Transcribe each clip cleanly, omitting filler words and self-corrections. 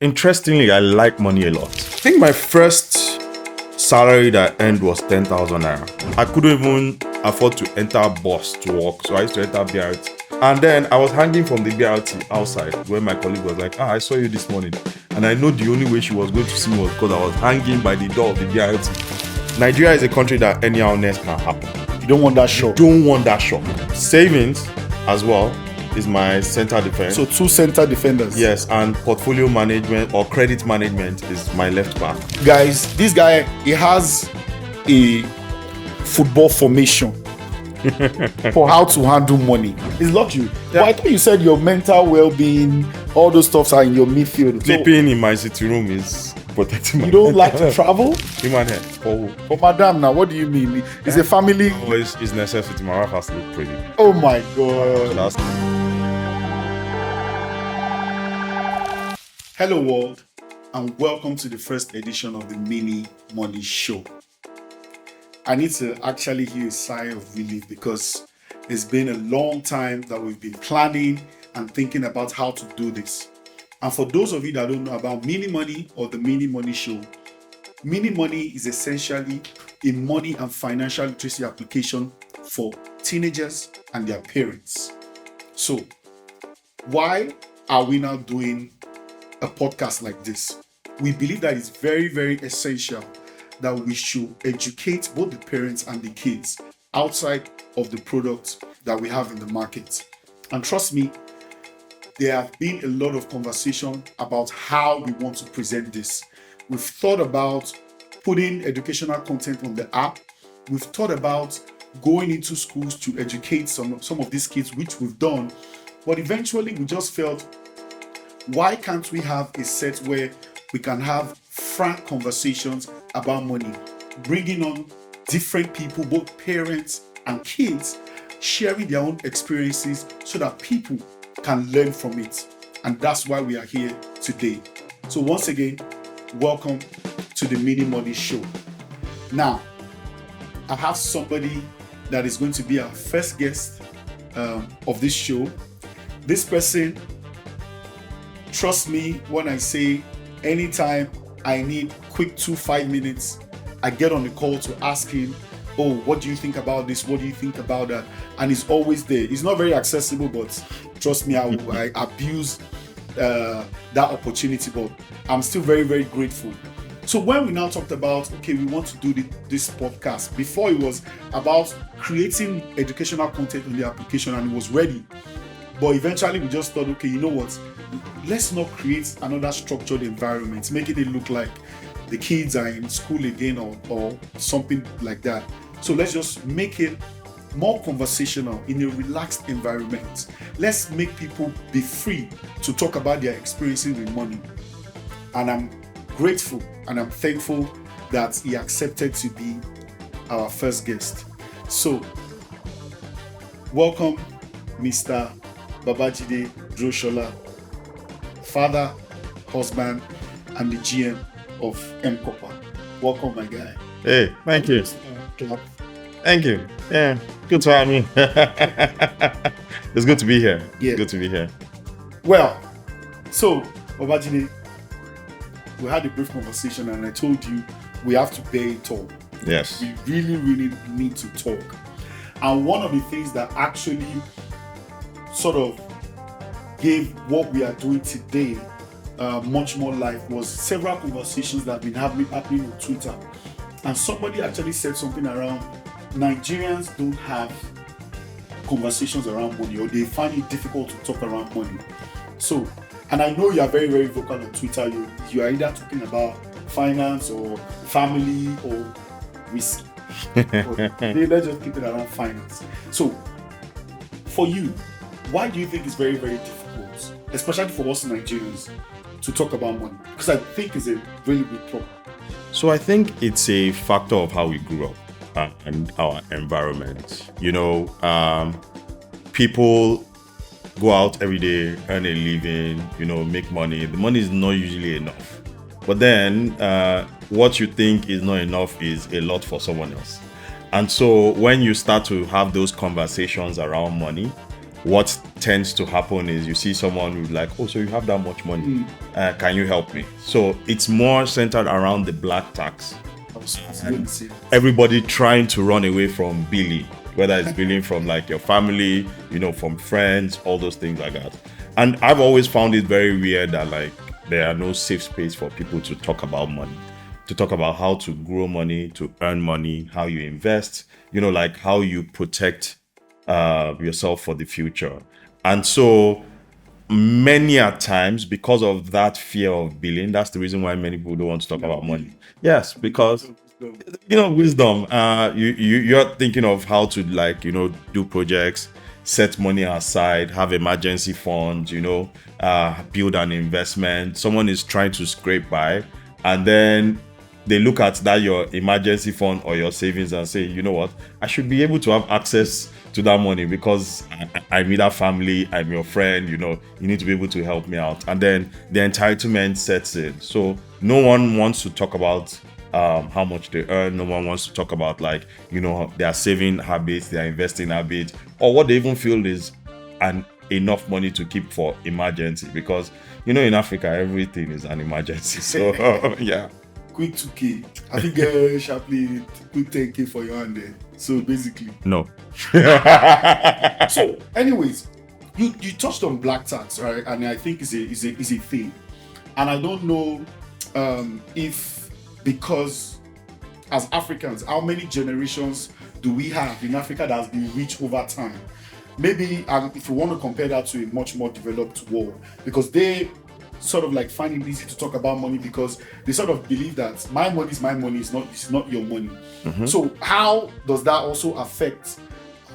Interestingly, I like money a lot. I think my first salary that I earned was 10,000 naira. I couldn't even afford to enter a bus to work, so I used to enter BRT. And then I was hanging from the BRT outside when my colleague was like, I saw you this morning. And I know the only way she was going to see me was because I was hanging by the door of the BRT. Nigeria is a country that any illness can happen. You don't want that shock. Don't want that shock. Savings as well is my center defense. So 2 center defenders. Yes, and portfolio management or credit management is my left back. Guys, this guy, he has a football formation for how to handle money. It's lucky. Yeah. But I thought you said your mental well-being, all those stuffs are in your midfield. Sleeping in my sitting room is protecting my You don't like to travel? Human head. Oh, madam, now what do you mean? It's a family. Oh, it's necessity. My wife has to look pretty. Oh my God. Hello world, and welcome to the first edition of the Mini Money Show. I need to actually hear a sigh of relief because it's been a long time that we've been planning and thinking about how to do this. And for those of you that don't know about Mini Money or the Mini Money Show, Mini Money is essentially a money and financial literacy application for teenagers and their parents. So, why are we now doing a podcast like this? We believe that it's very, very essential that we should educate both the parents and the kids outside of the products that we have in the market. And trust me, there have been a lot of conversation about how we want to present this. We've thought about putting educational content on the app. We've thought about going into schools to educate some of these kids, which we've done. But eventually we just felt, why can't we have a set where we can have frank conversations about money, bringing on different people, both parents and kids, sharing their own experiences so that people can learn from it. And that's why we are here today. So once again, welcome to the Mini Money Show. Now, I have somebody that is going to be our first guest of this show. This person, trust me when I say anytime I need quick 2-5 minutes, I get on the call to ask him, oh, what do you think about this? What do you think about that? And he's always there. He's not very accessible, but trust me, I abuse that opportunity, but I'm still very, very grateful. So when we now talked about, okay, we want to do this podcast, before it was about creating educational content on the application and it was ready. But eventually we just thought, okay, you know what? Let's not create another structured environment, making it look like the kids are in school again or something like that. So let's just make it more conversational in a relaxed environment. Let's make people be free to talk about their experiences with money. And I'm grateful and I'm thankful that he accepted to be our first guest. So, welcome, Mr. Babajide Duroshola, father, husband, and the GM of m-kopa. Welcome, my guy. Hey, thank you. Thank you. Yeah, good to have me. It's good to be here. Yeah. Good to be here. Well, so, Babajide, we had a brief conversation and I told you we have to pay a talk. Yes. We really, really need to talk. And one of the things that actually sort of gave what we are doing today much more life was several conversations that have been happening on Twitter. And somebody actually said something around Nigerians don't have conversations around money, or they find it difficult to talk around money. So, and I know you are very, very vocal on Twitter. You are either talking about finance or family or risk. Let's just keep it around finance. So, for you, why do you think it's very, very difficult, especially for us Nigerians, to talk about money? Because I think it's a really big problem. So I think it's a factor of how we grew up and our environment. You know, people go out every day, earn a living, make money. The money is not usually enough. But then what you think is not enough is a lot for someone else. And so when you start to have those conversations around money, what tends to happen is you see someone who's like, oh, so you have that much money, can you help me? So it's more centered around the black tax. Everybody trying to run away from billing, whether it's billing from like your family, from friends, all those things like that. And I've always found it very weird that like there are no safe space for people to talk about money, to talk about how to grow money, to earn money, how you invest, like how you protect yourself for the future. And so many a times, because of that fear of billing, that's the reason why many people don't want to talk about money. Yes, because wisdom. You're thinking of how to do projects, set money aside, have emergency funds, build an investment. Someone is trying to scrape by, and then they look at that your emergency fund or your savings and say, you know what, I should be able to have access to that money because I'm in that family, I'm your friend, you need to be able to help me out. And then the entitlement sets in. So no one wants to talk about how much they earn. No one wants to talk about their saving habits, their investing habits, or what they even feel is enough money to keep for emergency. Because in Africa, everything is an emergency. So yeah. Quick 2K. I think sharply quick 10K for your hand there. So basically. No. So, anyways, you touched on black tax, right? And I think is a thing. And I don't know if, because as Africans, how many generations do we have in Africa that has been rich over time? Maybe if you want to compare that to a much more developed world, because they sort of like find it easy to talk about money because they sort of believe that my money is my money, it's not your money. Mm-hmm. So how does that also affect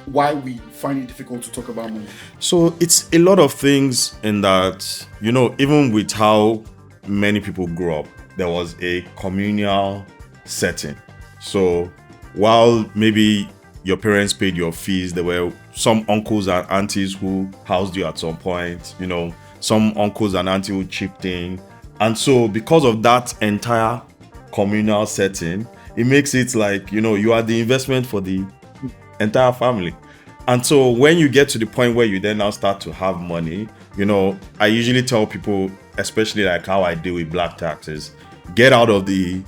why we find it difficult to talk about money? So it's a lot of things in that, even with how many people grew up, there was a communal setting. So while maybe your parents paid your fees, there were some uncles and aunties who housed you at some point, some uncles and aunties who chipped in. And so because of that entire communal setting, it makes it like, you are the investment for the entire family. And so when you get to the point where you then now start to have money, I usually tell people, especially like how I deal with black taxes, get out of the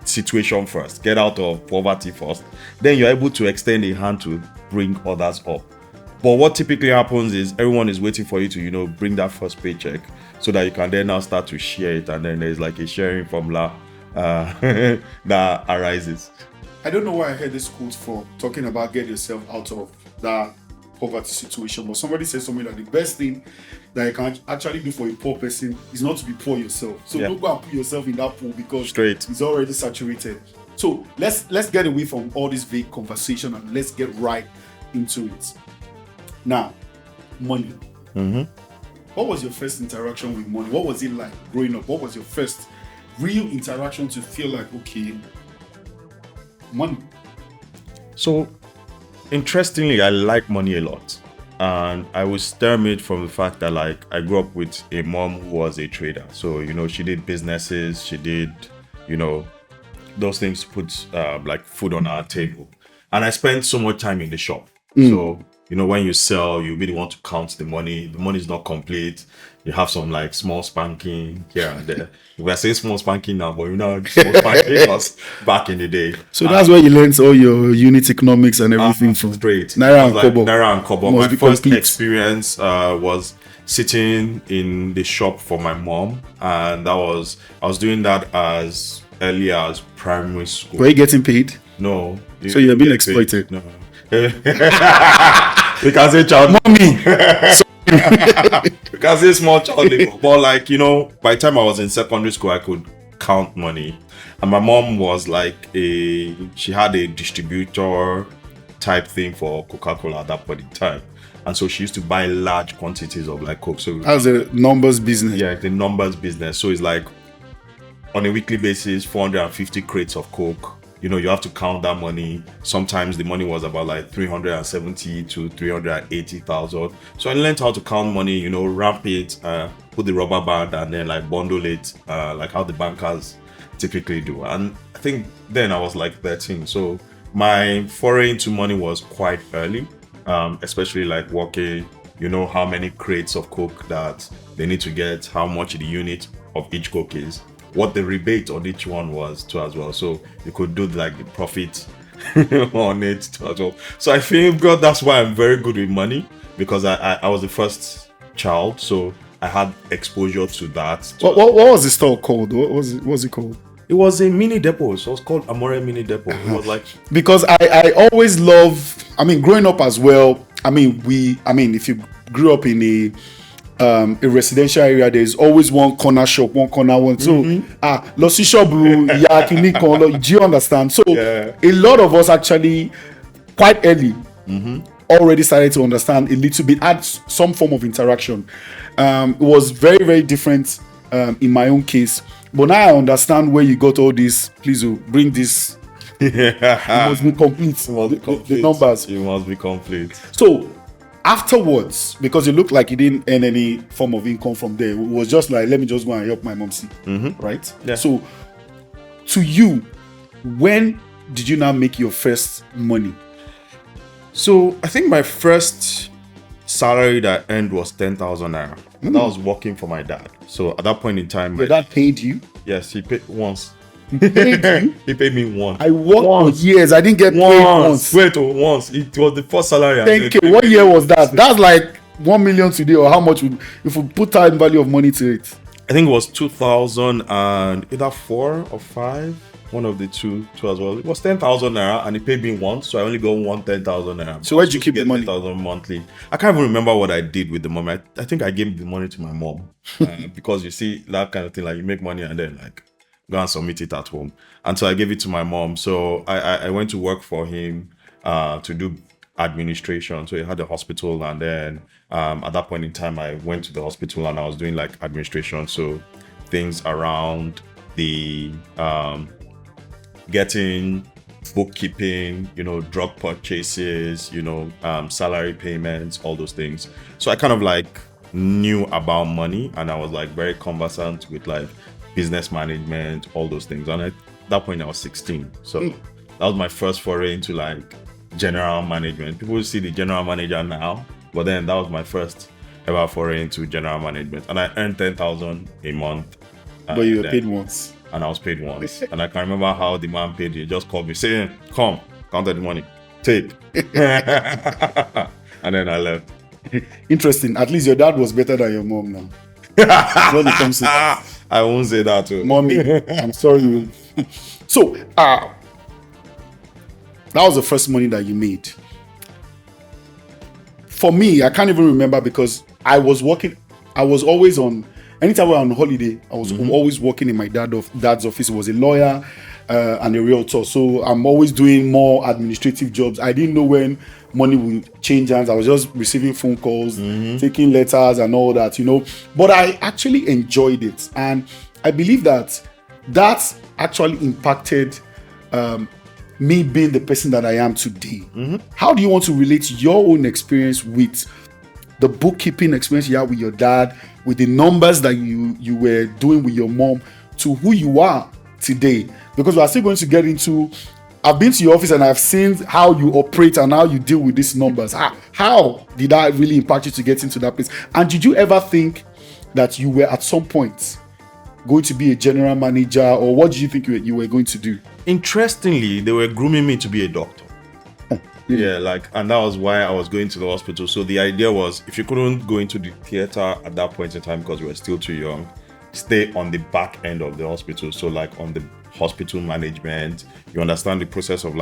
situation first, get out of poverty first, then you're able to extend a hand to bring others up. But what typically happens is everyone is waiting for you to, bring that first paycheck so that you can then now start to share it. And then there's like a sharing formula that arises. I don't know where I heard this quote from, talking about get yourself out of that poverty situation. But somebody said something like the best thing that you can actually do for a poor person is not to be poor yourself. So don't go and put yourself in that pool because it's already saturated. So let's get away from all this vague conversation and let's get right into it. Now, money. Mm-hmm. What was your first interaction with money? What was it like growing up? What was your first real interaction to feel like, okay, money? So, interestingly, I like money a lot. And I was stir-made from the fact that I grew up with a mom who was a trader. So, she did businesses, she did, those things to put food on our table. And I spent so much time in the shop. So, when you sell, you'll be the one to count the money. The money is not complete. You have some small spanking here and there. We're saying small spanking now, but small spanking was back in the day. So that's where you learned all your unit economics and everything from. Straight. Naira and Kobo. Naira and Kobo. My first experience was sitting in the shop for my mom. And I was doing that as early as primary school. Were you getting paid? No. So you're being exploited? No. You can say child mommy. You can say small child labor. But by the time I was in secondary school, I could count money. And my mom was she had a distributor type thing for Coca-Cola at that point in time. And so she used to buy large quantities of Coke. So that's a numbers business. Yeah, the numbers business. So it's on a weekly basis, 450 crates of Coke. You have to count that money. Sometimes the money was about 370 to 380,000. So I learned how to count money, wrap it, put the rubber band and then bundle it, how the bankers typically do. And I think then I was 13. So my foray into money was quite early. especially like working, you know how many crates of Coke that they need to get, how much the unit of each Coke is, what the rebate on each one was too as well. So you could do like the profit on it too as well. So I think God, that's why I'm very good with money, because I was the first child, so I had exposure to that. What was the store called? What was it called? It was a mini depot. So it was called Amore Mini Depot. It was like, Because I always love, growing up as well. If you grew up in a residential area, there's always one corner shop, one corner one. So losi shop, ya kini kan lo. Do you understand? So Yeah. a lot of us actually quite early already started to understand a little bit, had some form of interaction. It was very, very different in my own case. But now I understand where you got all this. Please bring this. It must be complete. The numbers. You must be complete. So afterwards, because it looked like you didn't earn any form of income from there, it was just like, let me just go and help my mom see. Right? Yeah. So to you, when did you now make your first money? So I think my first salary that I earned was 10,000 naira. That was working for my dad. So at that point in time, Your dad paid you? yes, he paid once. Paid you? He paid me once. I worked Once. for years. I didn't get paid once. Wait, once. It was the first salary I Thank made. you. What year was that? That's like 1 million today, or how much would, if we put time value of money to it? I think it was 2000 and either 4 or 5. One of the two as well. It was 10,000 naira and he paid me once, so I only got 10,000 naira. So where'd you keep the money? 10,000 monthly. I can't even remember what I did with the money. I think I gave the money to my mom because you see that kind of thing, like you make money and then like go and submit it at home. And so I gave it to my mom. So I went to work for him to do administration. So he had a hospital, and then at that point in time I went to the hospital and I was doing like administration. So things around the getting bookkeeping, drug purchases, salary payments, all those things. So I kind of like knew about money, and I was like very conversant with like business management, all those things. And at that point I was 16. So that was my first foray into like general management. People see the general manager now, but then that was my first ever foray into general management. And I earned 10,000 a month. But you were paid once. And I was paid once. And I can remember how the man paid. He just called me saying, come, counted the money, take. And then I left. Interesting. At least your dad was better than your mom now. When it comes to that. I won't say that too. Mommy, I'm sorry. So, that was the first money that you made. For me, I can't even remember because I was working. I was always on. Anytime we were on holiday, I was always working in my dad's office. He was a lawyer and a realtor. So I'm always doing more administrative jobs. I didn't know when money would change hands. I was just receiving phone calls, taking letters and all that, But I actually enjoyed it. And I believe that actually impacted me being the person that I am today. How do you want to relate your own experience with the bookkeeping experience you had with your dad, with the numbers that you were doing with your mom, to who you are today? Because we are still going to get into, I've been to your office and I've seen how you operate and how you deal with these numbers. How did that really impact you to get into that place? And did you ever think that you were at some point going to be a general manager, or what did you think you were going to do? Interestingly, they were grooming me to be a doctor. Really? Yeah, and that was why I was going to the hospital. So the idea was, if you couldn't go into the theater at that point in time because you were still too young, stay on the back end of the hospital. So like on the hospital management, you understand the process of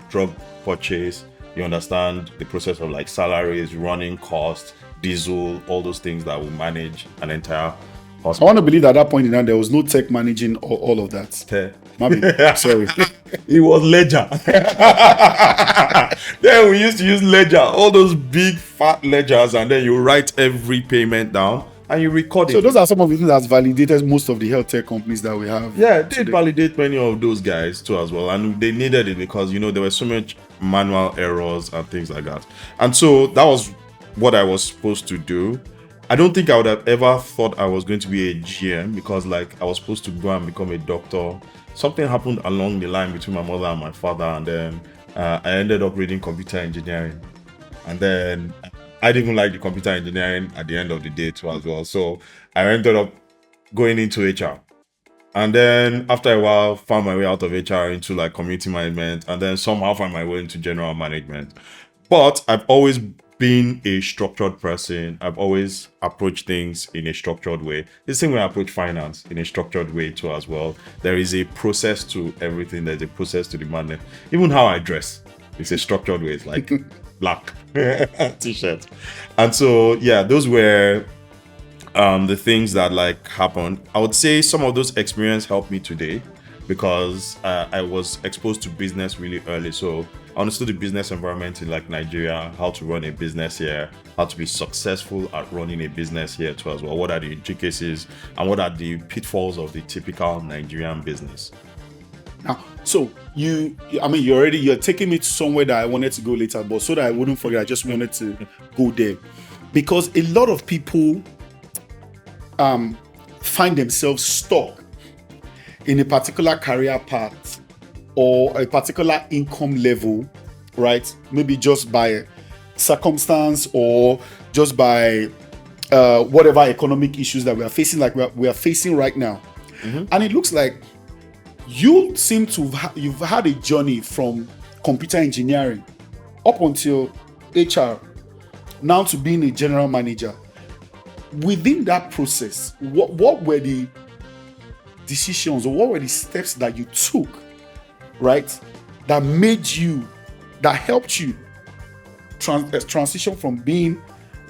drug purchase, you understand the process of like salaries, running costs, diesel, all those things that will manage an entire hospital. I want to believe that at that point in time there was no tech managing all of that. Maybe, sorry. It was ledger. Then we used to use ledger, all those big fat ledgers, and then you write every payment down and you record it. So those are some of the things that's validated most of the health tech companies that we have. Yeah, they did validate many of those guys too as well, and they needed it because there were so much manual errors and things like that. And so that was what I was supposed to do. I don't think I would have ever thought I was going to be a GM because I was supposed to go and become a doctor. Something happened along the line between my mother and my father, and then I ended up reading computer engineering. And then I didn't even like the computer engineering at the end of the day too as well. So I ended up going into HR. And then after a while, found my way out of HR into like community management, and then somehow found my way into general management. But I've always been a structured person. I've always approached things in a structured way. The same way I approach finance in a structured way too as well. There is a process to everything. There's a process to the madness. Even how I dress, it's a structured way. It's like black t-shirt. And so yeah, those were the things that like happened. I would say some of those experiences helped me today because I was exposed to business really early. So I understood the business environment in like Nigeria, how to run a business here, how to be successful at running a business here too as well. What are the intricacies and what are the pitfalls of the typical Nigerian business? Now, so you're taking me to somewhere that I wanted to go later, but so that I wouldn't forget, I just wanted to go there because a lot of people find themselves stuck in a particular career path or a particular income level, right? Maybe just by circumstance or just by whatever economic issues that we are facing, like we are facing right now. And it looks like you seem to you've had a journey from computer engineering up until HR, now to being a general manager. Within that process, what were the decisions or what were the steps that you took, right, that helped you transition from being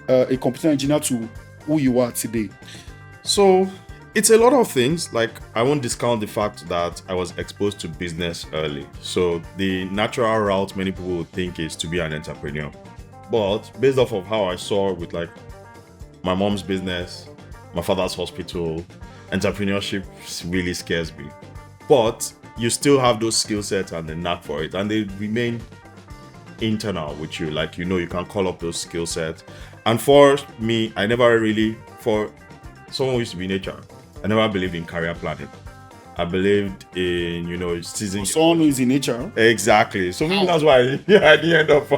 a computer engineer to who you are today? So it's a lot of things. Like I won't discount the fact that I was exposed to business early. So the natural route many people would think is to be an entrepreneur. But based off of how I saw with like my mom's business, my father's hospital, entrepreneurship really scares me. But you still have those skill sets and the knack for it, and they remain internal with you. Like, you can call up those skill sets. And for me, for someone who used to be in HR, I never believed in career planning. I believed in, season. Someone who is in HR? Exactly. So maybe that's why I didn't end up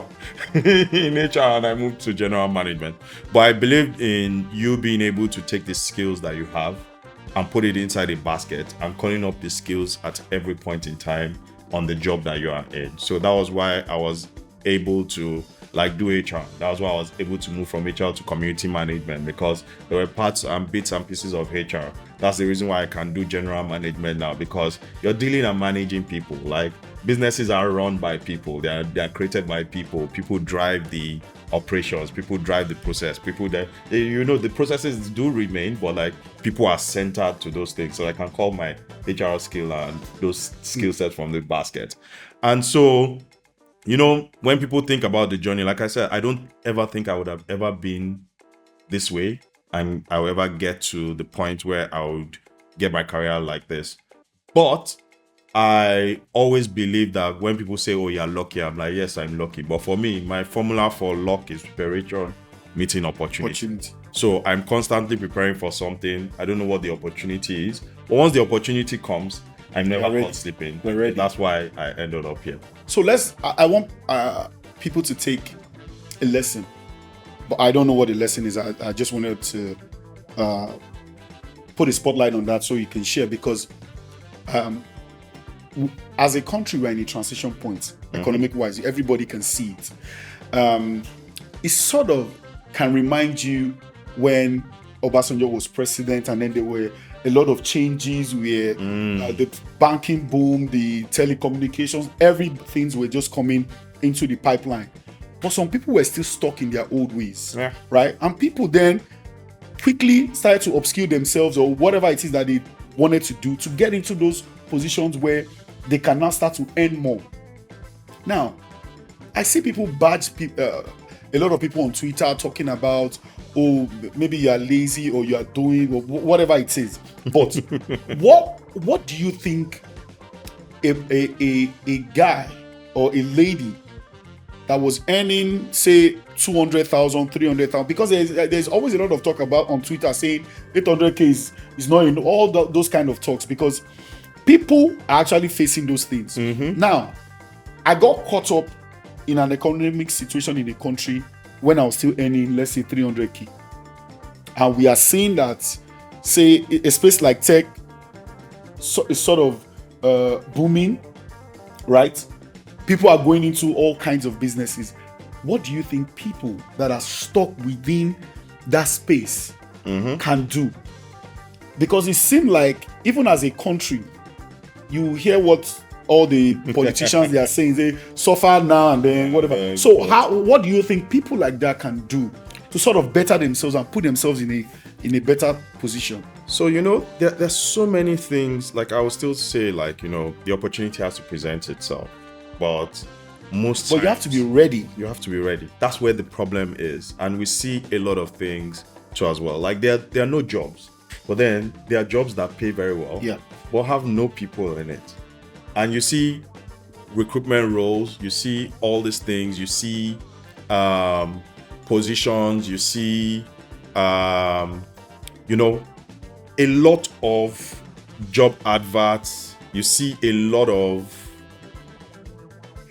in HR and I moved to general management. But I believed in you being able to take the skills that you have and put it inside a basket and calling up the skills at every point in time on the job that you are in. So that was why I was able to do HR. That was why I was able to move from HR to community management, because there were parts and bits and pieces of HR. That's the reason why I can do general management now, because you're dealing and managing people. Like, businesses are run by people. They are created by people. People drive the operations. People drive the process. People that, the processes do remain, but people are centered to those things. So I can call my HR skill and those skill sets from the basket. And so, when people think about the journey, like I said, I don't ever think I would have ever been this way, and I will ever get to the point where I would get my career like this. But I always believe that when people say, oh, you're lucky, I'm like, yes, I'm lucky. But for me, my formula for luck is preparation meeting opportunity. So I'm constantly preparing for something. I don't know what the opportunity is, but once the opportunity comes, I'm never caught sleeping. That's why I ended up here. So I want people to take a lesson, but I don't know what the lesson is. I just wanted to put a spotlight on that so you can share, because as a country, we're in a transition point, economic-wise. Everybody can see it. It sort of can remind you when Obasanjo was president, and then there were a lot of changes where the banking boom, the telecommunications, everything were just coming into the pipeline. But some people were still stuck in their old ways, right? And people then quickly started to upskill themselves or whatever it is that they wanted to do to get into those positions where they can now start to earn more. Now, I see people badge a lot of people on Twitter talking about, oh, maybe you are lazy or you are doing or whatever it is. But what do you think a guy or a lady that was earning, say, 200,000, 300,000, because there's always a lot of talk about on Twitter saying 800K is not in all those kind of talks, because people are actually facing those things. Now, I got caught up in an economic situation in the country when I was still earning, let's say 300k. And we are seeing that, say, a space like tech is sort of booming, right? People are going into all kinds of businesses. What do you think people that are stuck within that space can do? Because it seemed like even as a country, you hear what all the politicians they are saying, they suffer now and then, whatever. So what do you think people like that can do to sort of better themselves and put themselves in a better position? So, there's so many things. Like, I would still say, like, the opportunity has to present itself. But most times, you have to be ready. You have to be ready. That's where the problem is. And we see a lot of things too as well. Like, there are no jobs. But then there are jobs that pay very well. Yeah. But have no people in it. And you see recruitment roles, you see all these things, you see positions, you see a lot of job adverts, you see a lot of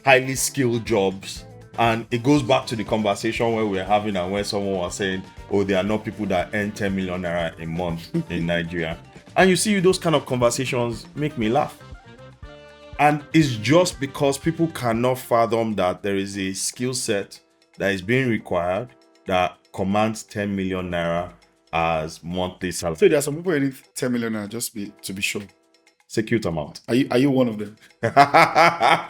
highly skilled jobs. And it goes back to the conversation where we're having and where someone was saying, oh, there are not people that earn 10 million naira a month in Nigeria. And you see those kind of conversations make me laugh. And it's just because people cannot fathom that there is a skill set that is being required that commands 10 million naira as monthly salary. So there are some people earning 10 million naira, to be sure. It's a cute amount. Are you one of them? I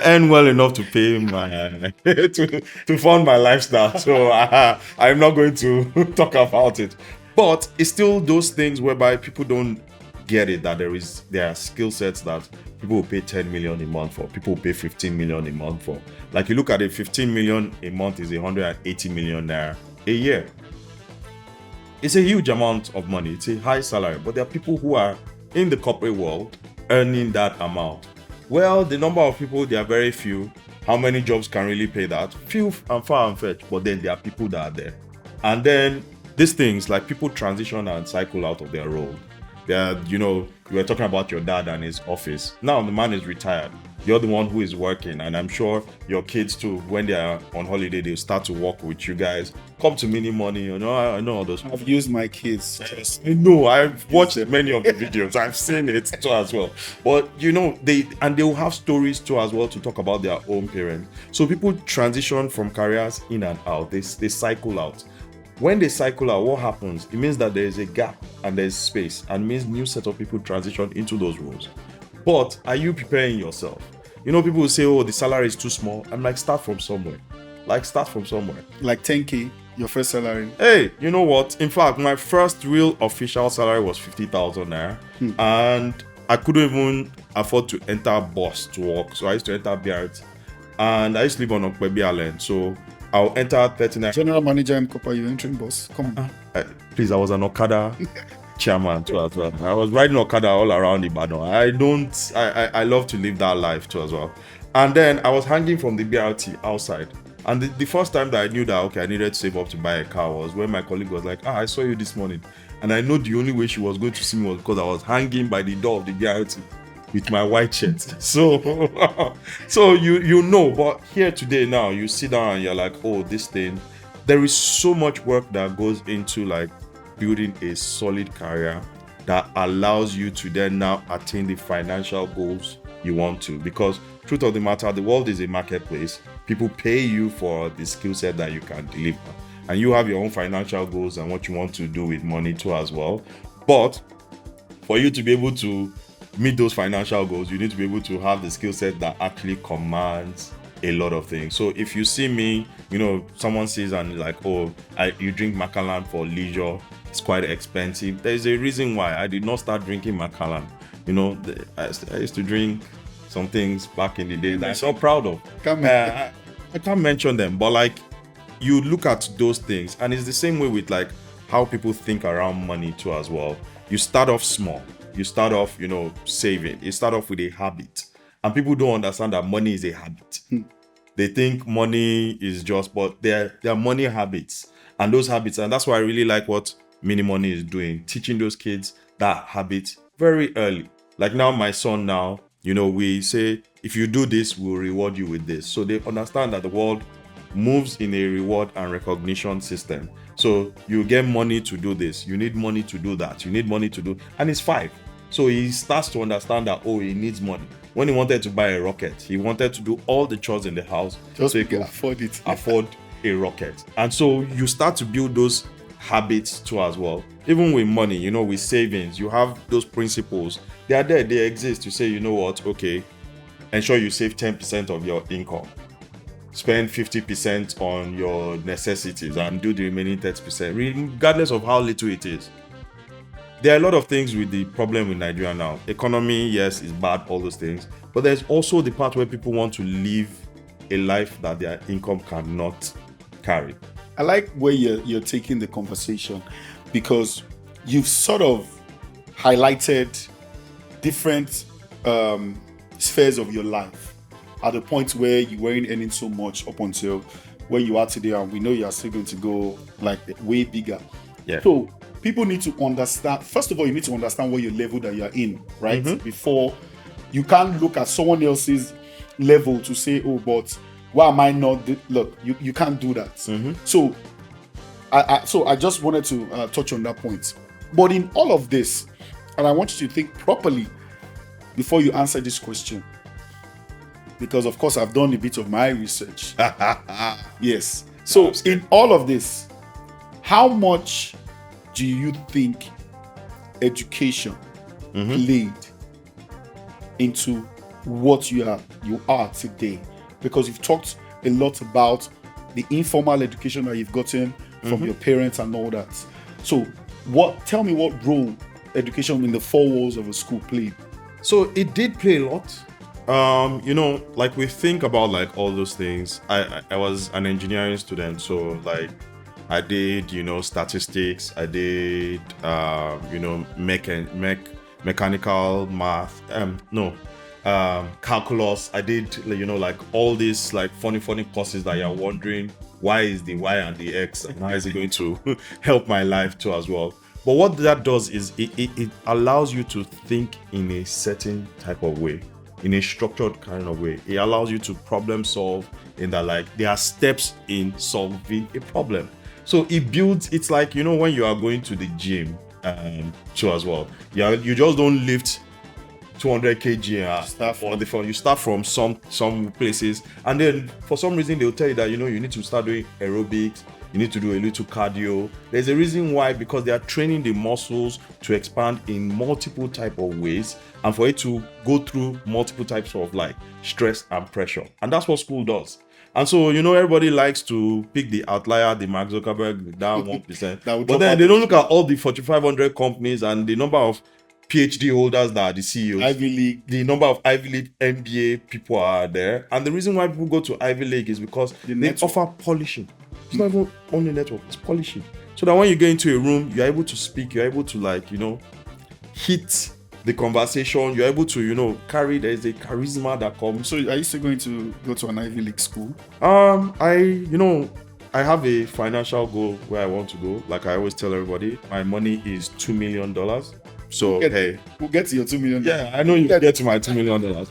earn well enough to pay my to fund my lifestyle, so I'm not going to talk about it. But it's still those things whereby people don't get it, that there are skill sets that people will pay 10 million a month for, people will pay 15 million a month for. Like, you look at it, 15 million a month is 180 million naira a year. It's a huge amount of money. It's a high salary, but there are people who are in the corporate world earning that amount. Well, the number of people, they are very few. How many jobs can really pay that? Few and far and fetched, but then there are people that are there. And then these things, like, people transition and cycle out of their role. You were talking about your dad and his office. Now the man is retired. You're the one who is working, and I'm sure your kids too, when they are on holiday, they'll start to work with you guys. Come to Mini Money, I know all those. I've used my kids. I know, I've watched many of the videos. I've seen it too as well. But they will have stories too as well to talk about their own parents. So people transition from careers in and out. They cycle out. When they cycle out, what happens? It means that there is a gap and there's space, and means new set of people transition into those roles. But are you preparing yourself? People will say, oh, the salary is too small. I'm like, start from somewhere. Like 10k, your first salary. Hey, you know what? In fact, my first real official salary was 50,000 naira. And I couldn't even afford to enter bus to work. So I used to enter BRT. And I used to live on Okpebi Island. So I'll enter 39. General manager m-kopa, you entering boss? Come on. Please, I was an Okada chairman too as well. I was riding Okada all around Ibadan. I love to live that life too as well. And then I was hanging from the BRT outside. And the first time that I knew that, okay, I needed to save up to buy a car was when my colleague was like, I saw you this morning. And I know the only way she was going to see me was because I was hanging by the door of the BRT with my white shirt. So but here today now, you sit down and you're like, oh, this thing, there is so much work that goes into like building a solid career that allows you to then now attain the financial goals you want to. Because truth of the matter, the world is a marketplace. People pay you for the skill set that you can deliver. And you have your own financial goals and what you want to do with money too as well. But for you to be able to meet those financial goals, you need to be able to have the skill set that actually commands a lot of things. So if you see me, someone says and like, oh, you drink Macallan for leisure, it's quite expensive. There's a reason why I did not start drinking Macallan. I used to drink some things back in the day that I'm so proud of. I can't mention them, but like, you look at those things, and it's the same way with like how people think around money too as well. You start off small. You start off, saving. You start off with a habit. And people don't understand that money is a habit. They think money is just, but they're money habits. And those habits, and that's why I really like what Mini Money is doing, teaching those kids that habit very early. Like now, my son now, we say, if you do this, we'll reward you with this. So they understand that the world moves in a reward and recognition system. So you get money to do this, you need money to do that, you need money to do, and it's 5. So he starts to understand that, oh, he needs money. When he wanted to buy a rocket, he wanted to do all the chores in the house Just so he can could afford it. afford a rocket. And so you start to build those habits too as well. Even with money, you know, with savings, you have those principles. They are there, they exist. You say, you know what, okay, ensure you save 10% of your income. Spend 50% on your necessities and do the remaining 30%, regardless of how little it is. There are a lot of things with the problem with Nigeria now. Economy, yes, is bad, all those things. But there's also the part where people want to live a life that their income cannot carry. I like where you're taking the conversation, because you've sort of highlighted different spheres of your life at the point where you weren't earning so much up until where you are today, and we know you are still going to go like way bigger. Yeah. So people need to understand, first of all, you need to understand what your level that you're in, right? Before you can't look at someone else's level to say, oh, but why am I not? Look, you can't do that. So I just wanted to touch on that point. But in all of this, and I want you to think properly before you answer this question, because of course I've done a bit of my research. Yes. So in all of this, how much do you think education played into what you are today? Because you've talked a lot about the informal education that you've gotten from your parents and all that. So tell me what role education in the 4 walls of a school played. So it did play a lot. You know, like we think about like all those things. I was an engineering student, so like I did, you know, statistics, I did you know, mechanical math, calculus. I did, you know, like all these like funny courses that you're wondering why is the Y and the X and how is it going to help my life too as well. But what that does is it allows you to think in a certain type of way, in a structured kind of way. It allows you to problem solve in that, like, there are steps in solving a problem. So it builds, it's like, you know, when you are going to the gym too as well. Yeah, you just don't lift 200 kg you start from some places, and then for some reason they'll tell you that, you know, you need to start doing aerobics, you need to do a little cardio. There's a reason why, because they are training the muscles to expand in multiple type of ways and for it to go through multiple types of like stress and pressure. And that's what school does. And so, you know, everybody likes to pick the outlier, the Mark Zuckerberg, that 1%. But then they don't look at all the 4,500 companies and the number of PhD holders that are the CEOs. Ivy League. The number of Ivy League MBA people are there. And the reason why people go to Ivy League is because they offer polishing. It's not even only network, it's polishing. So that when you get into a room, you're able to speak, you're able to, like, you know, hit the conversation, you're able to, you know, there's a charisma that comes. So are you still going to go to an Ivy League school? I have a financial goal where I want to go. Like I always tell everybody, my money is $2 million. So we'll get to your $2 million. Yeah, I know you get to my $2 million.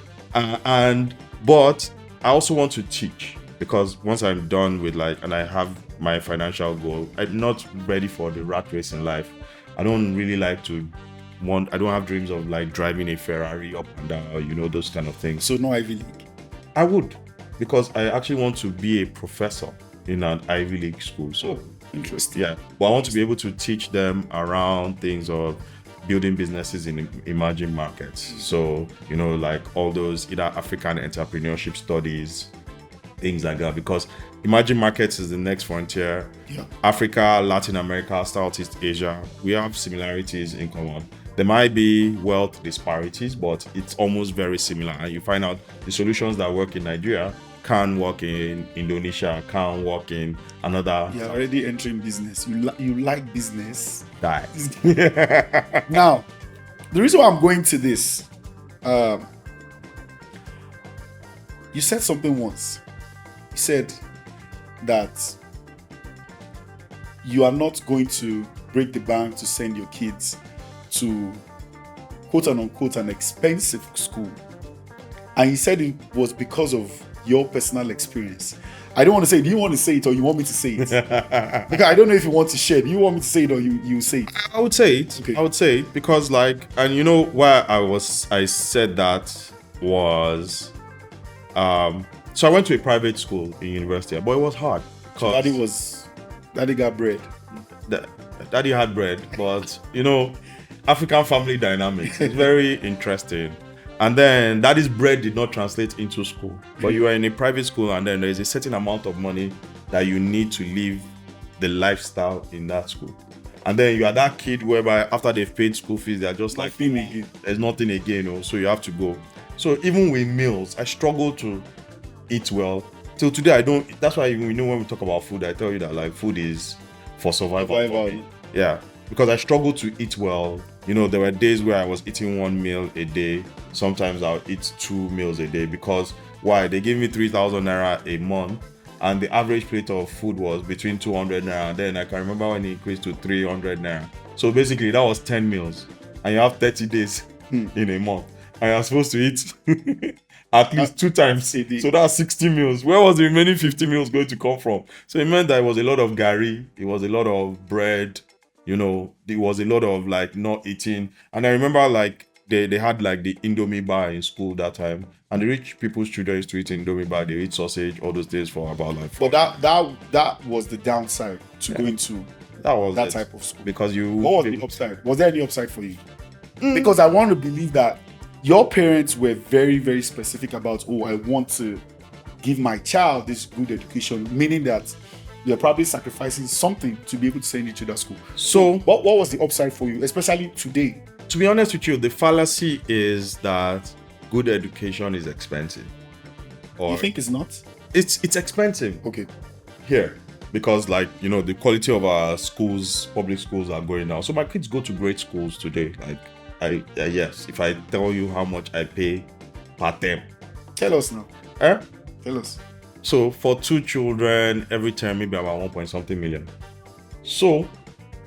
But I also want to teach, because once I'm done with and I have my financial goal, I'm not ready for the rat race in life. I don't really like to I don't have dreams of like driving a Ferrari up and down, or, you know, those kind of things. So no Ivy League? I would, because I actually want to be a professor in an Ivy League school. So interesting. Yeah, but I want to be able to teach them around things of building businesses in emerging markets. So, you know, like all those either African entrepreneurship studies, things like that, because emerging markets is the next frontier. Yeah. Africa, Latin America, Southeast Asia, we have similarities in common. There might be wealth disparities, but it's almost very similar. And you find out the solutions that work in Nigeria can work in Indonesia, can work in another. You're already entering business. You like business. Die. Now, the reason why I'm going to this, you said something once. You said that you are not going to break the bank to send your kids to quote and unquote an expensive school. And you said it was because of your personal experience. I don't want to say it. Do you want to say it or you want me to say it? Because I don't know if you want to share. Do you want me to say it or you say it? I would say it. Okay. I would say it because, like, and you know why I said that was, so I went to a private school in university, but it was hard. Daddy got bread. Daddy had bread, but you know, African family dynamics is very interesting. And then daddy's bread did not translate into school, but you are in a private school, and then there is a certain amount of money that you need to live the lifestyle in that school. And then you are that kid whereby after they've paid school fees, they're just like, there's nothing again, so you have to go. So even with meals, I struggle to eat well. Till today, I don't. That's why we know when we talk about food, I tell you that like food is for survival. Yeah, because I struggle to eat well. You know, there were days where I was eating 1 meal a day. Sometimes I'll eat 2 meals a day because why? They gave me 3,000 naira a month, and the average plate of food was between 200 naira. And then I can remember when it increased to 300 naira. So basically, that was 10 meals, and you have 30 days in a month, and you're supposed to eat at least 2 times. So that's 60 meals. Where was the remaining 50 meals going to come from? So it meant that it was a lot of gari, it was a lot of bread. You know, there was a lot of like not eating. And I remember like they had like the Indomie bar in school that time. And the rich people's children used to eat Indomie bar. They eat sausage, all those days for about like 4 But that was the downside to going to that type of school. Because what was the upside? Was there any upside for you? Because I want to believe that your parents were very, very specific about, I want to give my child this good education, meaning that you're probably sacrificing something to be able to send you to that school. So what was the upside for you, especially today? To be honest with you, the fallacy is that good education is expensive. Or you think it's not? It's expensive. Okay. Here. Because like, you know, the quality of our schools, public schools are going down. So my kids go to great schools today. Like, yes, if I tell you how much I pay per term. Tell us now. Tell us. So for 2 children, every term maybe about 1.something million. So,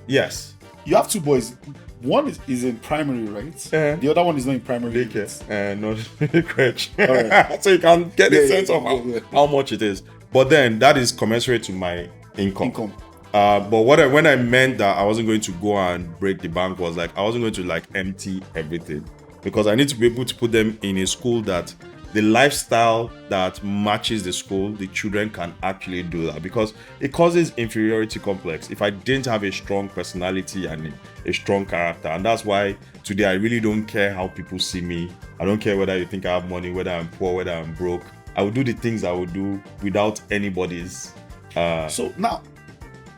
yes. You have 2 boys. One is in primary, right? The other one is not in primary. No, crutch. Right. So you can get a sense of how much it is. But then that is commensurate to my income. But when I meant that I wasn't going to go and break the bank was like I wasn't going to like empty everything, because I need to be able to put them in a school that the lifestyle that matches the school, the children can actually do that, because it causes inferiority complex if I didn't have a strong personality and a strong character. And that's why today I really don't care how people see me. I don't care whether you think I have money, whether I'm poor, whether I'm broke. I will do the things I would do without anybody's so now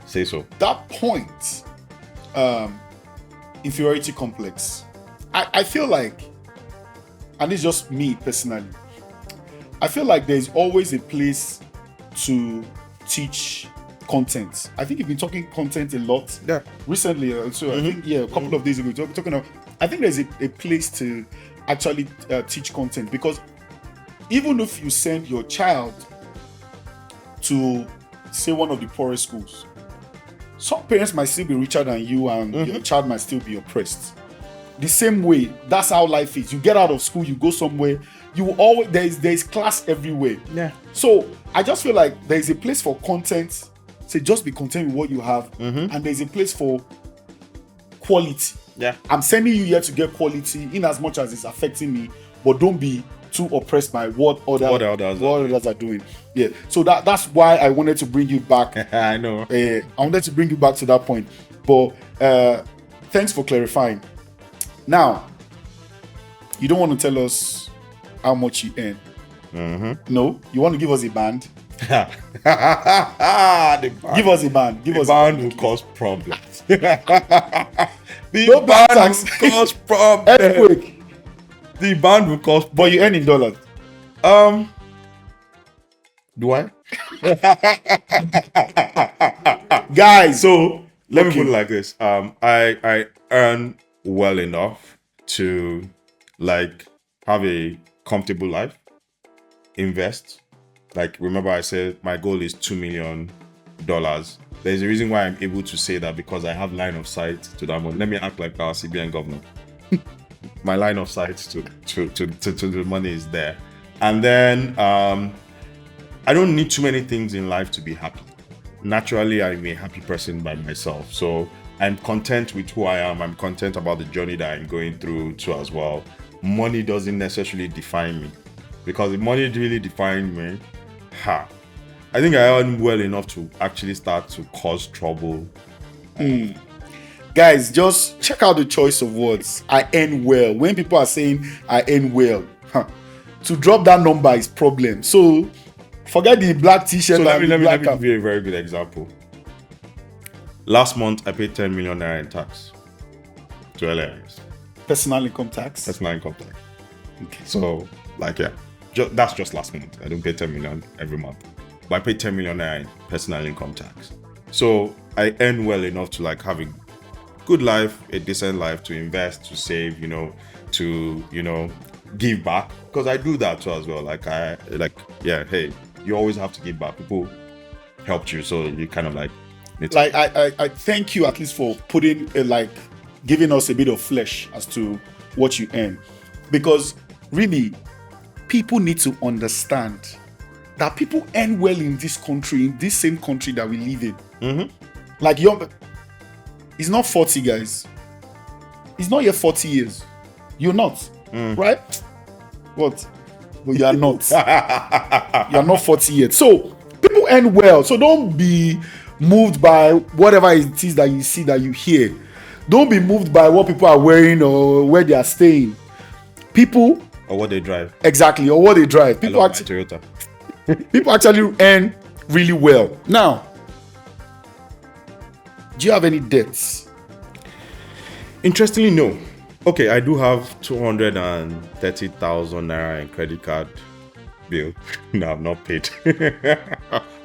say so. That point, inferiority complex, I feel like, and it's just me personally, I feel like there's always a place to teach content. I think you've been talking content a lot recently. So I think a couple of days ago talking about, I think there's a place to actually teach content, because even if you send your child to say one of the poorest schools, some parents might still be richer than you, and your child might still be oppressed. The same way, that's how life is. You get out of school, you go somewhere, you always there's class everywhere. Yeah. So I just feel like there is a place for content. Say just be content with what you have, and there's a place for quality. Yeah. I'm sending you here to get quality in as much as it's affecting me, but don't be too oppressed by what others are doing. Yeah. So that's why I wanted to bring you back. I know. I wanted to bring you back to that point. But thanks for clarifying. Now, you don't want to tell us how much you earn. No, you want to give us a band. Give us a band. The band will cause problems. The no band will cause problems. Earthquake. The band will cause problems. But you earn in dollars. Do I? Guys. So let me put it like this. I earn well enough to like have a comfortable life, invest. Like, remember I said my goal is $2 million. There's a reason why I'm able to say that, because I have line of sight to that money. Let me act like our CBN governor. My line of sight to the money is there. And then I don't need too many things in life to be happy. Naturally, I'm a happy person by myself. So I'm content with who I am. I'm content about the journey that I'm going through too as well. Money doesn't necessarily define me. Because if money really defined me, I think I earn well enough to actually start to cause trouble. Guys, just check out the choice of words. I earn well. When people are saying I earn well, to drop that number is problem. So forget the black t-shirt. So let me give you a very good example. Last month, I paid 10 million naira in tax to LAIs. Personal income tax. Personal income tax. Okay. So, that's just last month. I don't pay 10 million every month. But I paid 10 million naira in personal income tax. So, I earn well enough to have a good life, a decent life, to invest, to save, to give back. Because I do that too as well. Hey, you always have to give back. People helped you, so you kind of I thank you at least for putting giving us a bit of flesh as to what you earn, because really people need to understand that people earn well in this country, in this same country that we live in. Mm-hmm. He's not 40, guys. He's not yet 40 years. You're not, right? What? But you are not. You are not 40 yet. So people earn well. So don't be moved by whatever it is that you see, that you hear. Don't be moved by what people are wearing or where they are staying. People, or what they drive. Exactly, or what they drive. People Toyota. People actually earn really well. Now, do you have any debts? Interestingly, no. Okay, I do have 230,000 naira in credit card bill. No, I'm not paid.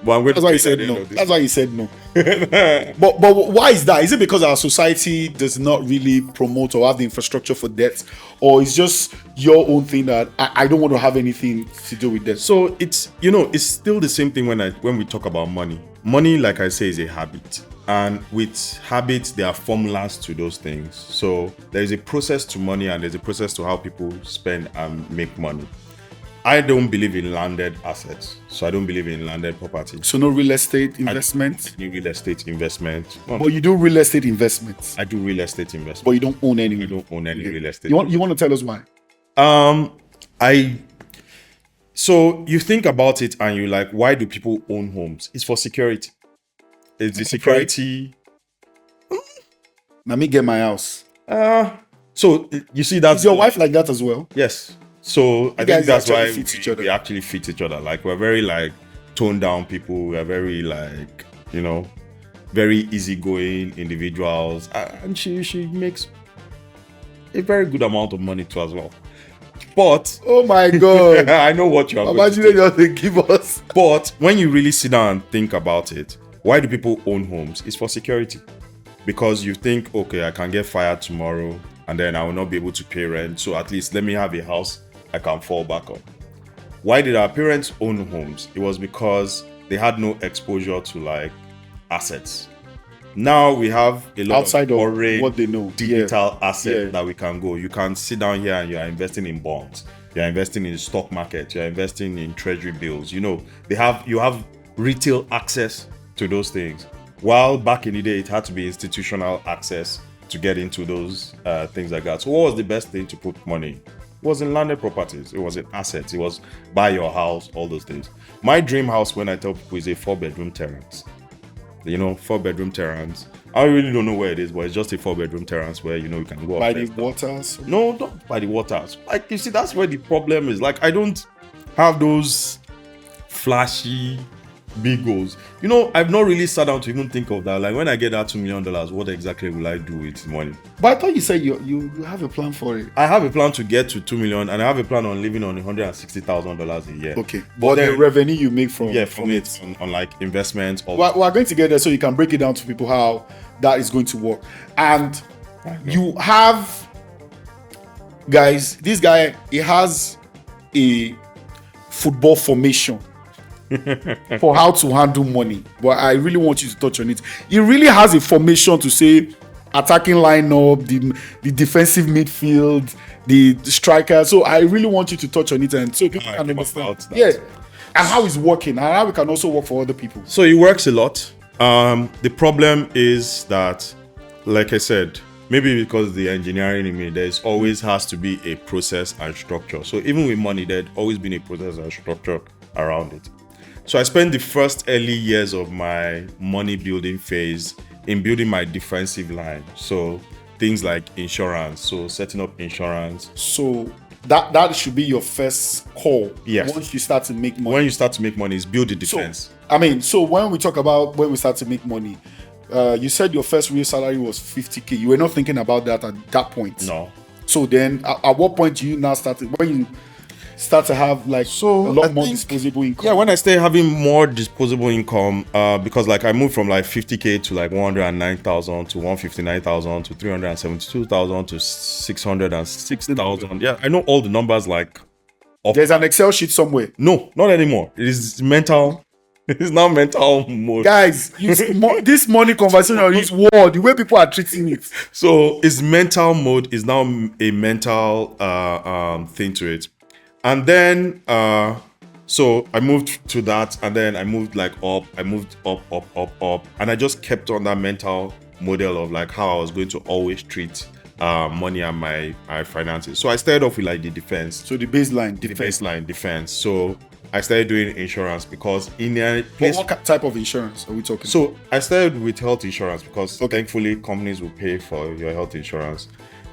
But I'm going That's why you said no. That's why you said no. But why is that? Is it because our society does not really promote or have the infrastructure for debt, or it's just your own thing that I don't want to have anything to do with debt? So it's it's still the same thing when we talk about money. Money, like I say, is a habit. And with habits, there are formulas to those things. So there is a process to money, and there's a process to how people spend and make money. I don't believe in landed assets, so I don't believe in landed property. So no real estate investment? I do real estate investment. But you do real estate investments? I do real estate investment. But you don't own any? You don't own any real estate. You want to tell us why? So you think about it and you're like, why do people own homes? It's for security. It's the security. Let me get my house. So you see, that's Is your wife like that as well? Yes. So I think that's why we actually fit each other. We're very toned down people. We're very very easygoing individuals, and she makes a very good amount of money too as well. But oh my God, I know what you are. Babajide just give us. But when you really sit down and think about it, why do people own homes? It's for security, because you think, okay, I can get fired tomorrow, and then I will not be able to pay rent. So at least let me have a house I can fall back on. Why did our parents own homes? It was because they had no exposure to assets. Now we have a lot outside of what they know, digital asset that we can go. You can sit down here and you are investing in bonds. You are investing in the stock market. You are investing in treasury bills. You have retail access to those things. While back in the day, it had to be institutional access to get into those things like that. So what was the best thing to put money in? It was in landed properties. It was in assets. It was buy your house, all those things. My dream house, when I tell people, is a 4-bedroom terrace. 4-bedroom terrace. I really don't know where it is, but it's just a 4-bedroom terrace where you can go by the waters. No, not by the waters. You see, that's where the problem is. I don't have those flashy big goals. I've not really sat down to even think of that. When I get that $2 million, what exactly will I do with money? But I thought you said you have a plan for it. I have a plan to get to 2 million, and I have a plan on living on $160,000 a year. Okay, but the revenue you make from it on investments. We're going to get there so you can break it down to people how that is going to work. And you have, guys, this guy, he has a football formation for how to handle money, but I really want you to touch on it. He really has a formation to say attacking lineup, the defensive midfield, the striker. So I really want you to touch on it, and so people can understand. and how it's working, and how it can also work for other people. So it works a lot. The problem is that, like I said, maybe because the engineering in me, there's always has to be a process and structure. So even with money, there'd always been a process and structure around it. So I spent the first early years of my money building phase in building my defensive line. So things like insurance. So setting up insurance. So that should be your first call. Yes. Once you start to make money. When you start to make money, is build the defense. So when we talk about when we start to make money, you said your first real salary was 50K. You were not thinking about that at that point. No. So then, at what point do you now start when you start to have like a lot more disposable income? Yeah, when I started having more disposable income, because like I moved from like 50K to like 109,000 to 159,000 to 372,000 to 606,000. Yeah, I know all the numbers like. There's an Excel sheet somewhere. No, not anymore. It is mental. It's now mental mode. Guys, this money conversation on this world, the way people are treating it. So it's mental mode is now a mental thing to it. And then so I moved to that, and then I moved like up. I moved up, and I just kept on that mental model of like how I was going to always treat money and my finances. So I started off with like the defense. So the baseline defense. So I started doing insurance because in a place. What type of insurance are we talking? So I started with health insurance because thankfully companies will pay for your health insurance.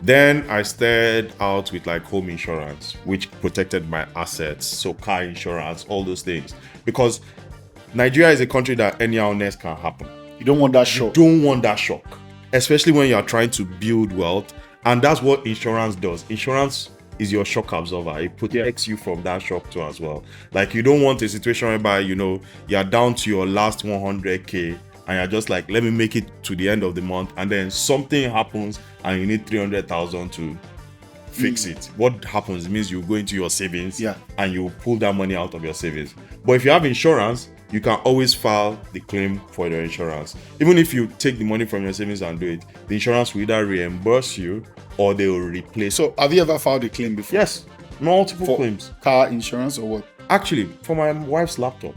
Then I started out with like home insurance, which protected my assets. So car insurance, all those things. Because Nigeria is a country that any illness can happen. You don't want that shock. You don't want that shock. Especially when you are trying to build wealth. And that's what insurance does. Insurance is your shock absorber. It protects you from that shock too as well. Like you don't want a situation whereby, you're down to your last 100K and you're just like, let me make it to the end of the month, and then something happens and you need 300,000 to fix it. What happens means you go into your savings and you pull that money out of your savings. But if you have insurance, you can always file the claim for your insurance. Even if you take the money from your savings and do it, the insurance will either reimburse you or they will replace. So have you ever filed a claim before? Yes, multiple claims. Car insurance or what? Actually, for my wife's laptop.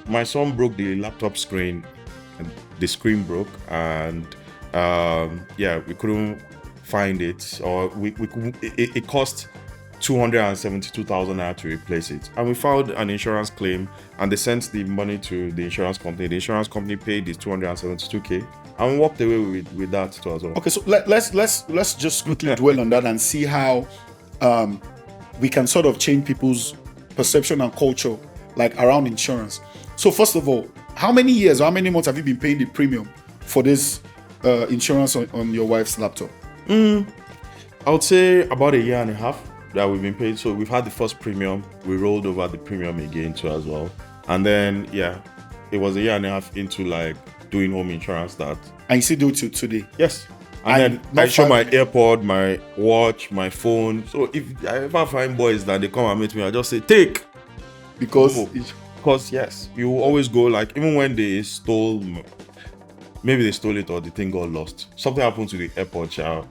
My son broke the laptop screen. The screen broke, and we couldn't find it, or it cost 272,000 naira to replace it, and we filed an insurance claim, and they sent the money to the insurance company. The insurance company paid this 272K, and we walked away with that too as well. Okay, so let's just quickly dwell on that and see how we can sort of change people's perception and culture like around insurance. So first of all, how many years or how many months have you been paying the premium for this insurance on your wife's laptop? I would say about a year and a half that we've been paying. So we've had the first premium. We rolled over the premium again too as well. And then, it was a year and a half into like doing home insurance that. And you still do it till today? Yes. And then I show my AirPod, my watch, my phone. So if I ever find boys that they come and meet me, I just say, take. Because yes, you always go like, even when they stole, maybe they stole it or the thing got lost. Something happened to the AirPod,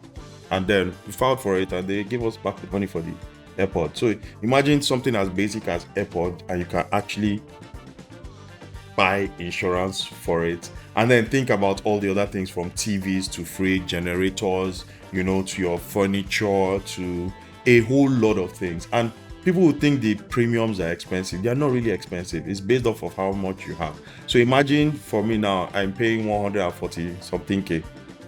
and then we filed for it and they gave us back the money for the AirPod. So imagine something as basic as AirPod and you can actually buy insurance for it. And then think about all the other things from TVs to fridge, generators, to your furniture, to a whole lot of things. And people who think the premiums are expensive, they are not really expensive. It's based off of how much you have. So imagine for me now, I'm paying 140 something K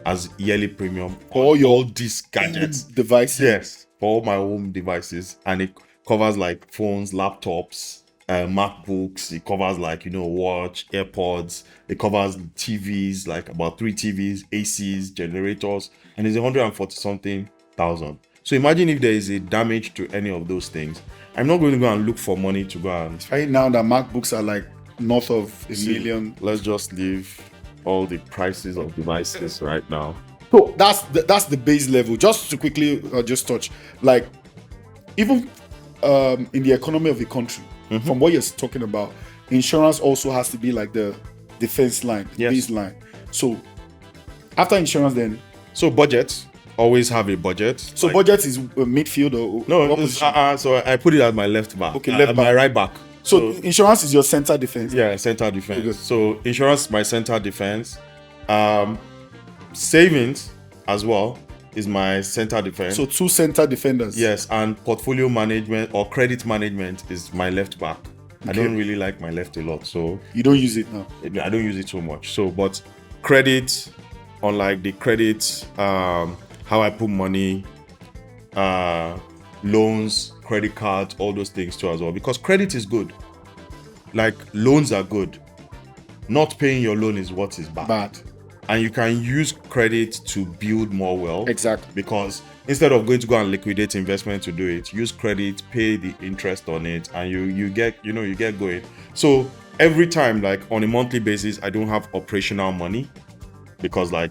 as yearly premium for all these gadgets. Devices? Yes, for all my home devices. And it covers like phones, laptops, MacBooks. It covers like, watch, AirPods. It covers TVs, like about 3 TVs, ACs, generators. And it's 140 something thousand. So imagine if there is a damage to any of those things. I'm not going to go and look for money to go and. Right now, the MacBooks are like north of $1 million. Let's just leave all the prices of devices right now. So that's the base level. Just to quickly just touch, like even in the economy of the country, from what you're talking about, insurance also has to be like the defense line, baseline. So after insurance, then budget. Always have a budget. So budget is midfield or no? So I put it at my left back. Okay, left back. My right back. So insurance is your center defense. Yeah, center defense. Okay. So insurance, my center defense. Savings as well is my center defense. So 2 center defenders. Yes, and portfolio management or credit management is my left back. Okay. I don't really like my left a lot, so you don't use it now. I don't use it so much. So, but credit, unlike the credit, how I put money, loans, credit cards, all those things too as well. Because credit is good. Like loans are good. Not paying your loan is what is bad. And you can use credit to build more wealth. Exactly. Because instead of going to go and liquidate investment to do it, use credit, pay the interest on it, and you get going. So every time, like on a monthly basis, I don't have operational money because I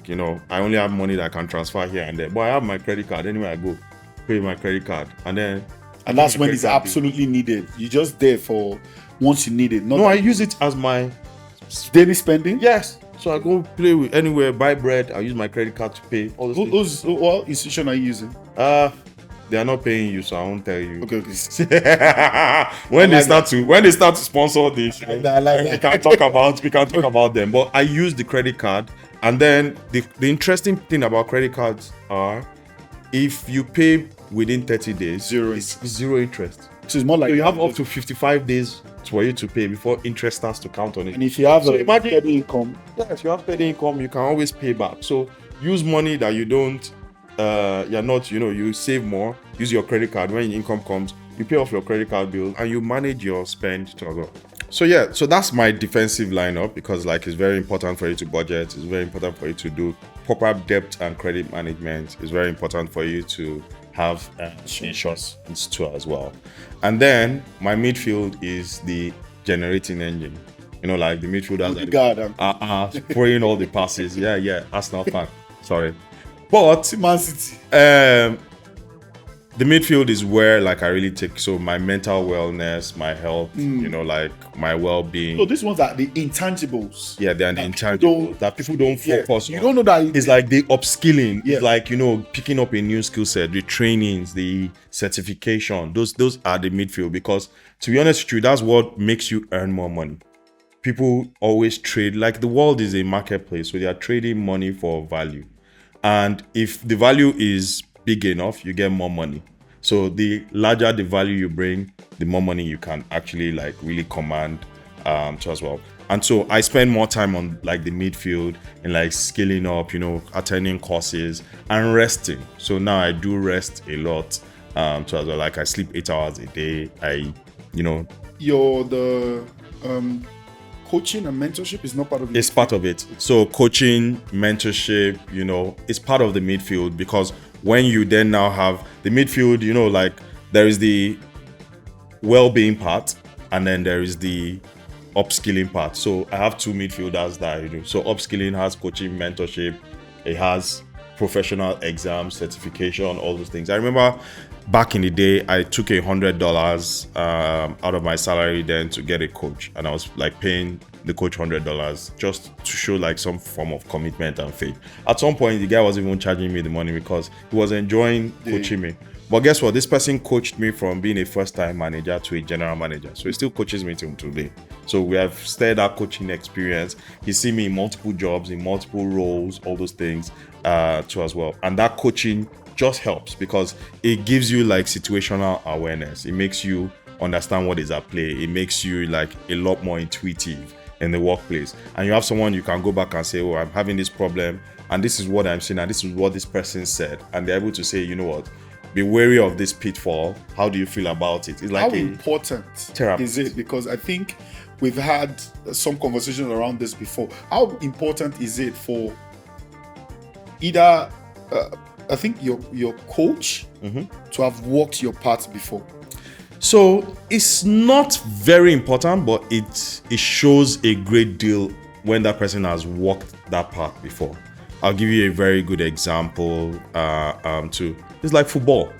only have money that I can transfer here and there. But I have my credit card anywhere I go, pay my credit card, and that's when it's absolutely needed. You're just there for once you need it. I use it as my daily spending. Yes. So I go play with anywhere, buy bread. I use my credit card to pay. All those things. What institution are you using? They are not paying you, so I won't tell you. Okay. when they start to sponsor this, we can talk about them. But I use the credit card, and then the interesting thing about credit cards are, if you pay within 30 days, it's zero interest. So it's more like you have up to 55 days for you to pay before interest starts to count on it. And if you have steady income, yes, you have steady income, you can always pay back. So use money that you don't, you save more. Use your credit card. When your income comes, you pay off your credit card bill and you manage your spend to go. So that's my defensive lineup, because it's very important for you to budget. It's very important for you to do proper debt and credit management. It's very important for you to have insurance too as well. And then my midfield is the generating engine. Like the midfielders are throwing all the passes. Yeah, Arsenal fan. Sorry. But Man City. The midfield is where I really take my mental wellness, my health, my well-being. So these ones are the intangibles. Yeah, they're the intangibles that people don't focus on. You don't know that it's like the upskilling. Yeah. It's picking up a new skill set, the trainings, the certification. Those are the midfield, because to be honest with you, that's what makes you earn more money. People always trade, the world is a marketplace, so they are trading money for value. And if the value is big enough, you get more money. So the larger the value you bring, the more money you can actually really command too as well. And so I spend more time on the midfield and scaling up, attending courses and resting. So now I do rest a lot too as well. I sleep 8 hours a day. You're the coaching and mentorship is not part of it. It's part of it. So coaching, mentorship, it's part of the midfield, because when you then now have the midfield, there is the well-being part, and then there is the upskilling part. So I have 2 midfielders that I do. So upskilling has coaching, mentorship. It has professional exams, certification, all those things. I remember back in the day, I took $100 out of my salary then to get a coach, and I was paying the coach $100 just to show some form of commitment and faith. At some point, the guy was even charging me the money because he was enjoying coaching me. But guess what? This person coached me from being a first-time manager to a general manager. So he still coaches me till today. So we have started our coaching experience. He's seen me in multiple jobs, in multiple roles, all those things too as well. And that coaching just helps because it gives you situational awareness. It makes you understand what is at play. It makes you a lot more intuitive in the workplace. And you have someone you can go back and say, oh, I'm having this problem and this is what I'm seeing and this is what this person said. And they're able to say, you know what? Be wary of this pitfall. How do you feel about it? It's how important therapy is it? Because I think we've had some conversations around this before. How important is it for either, I think your coach to have walked your path before? So it's not very important, but it shows a great deal when that person has walked that path before. I'll give you a very good example too. It's like football.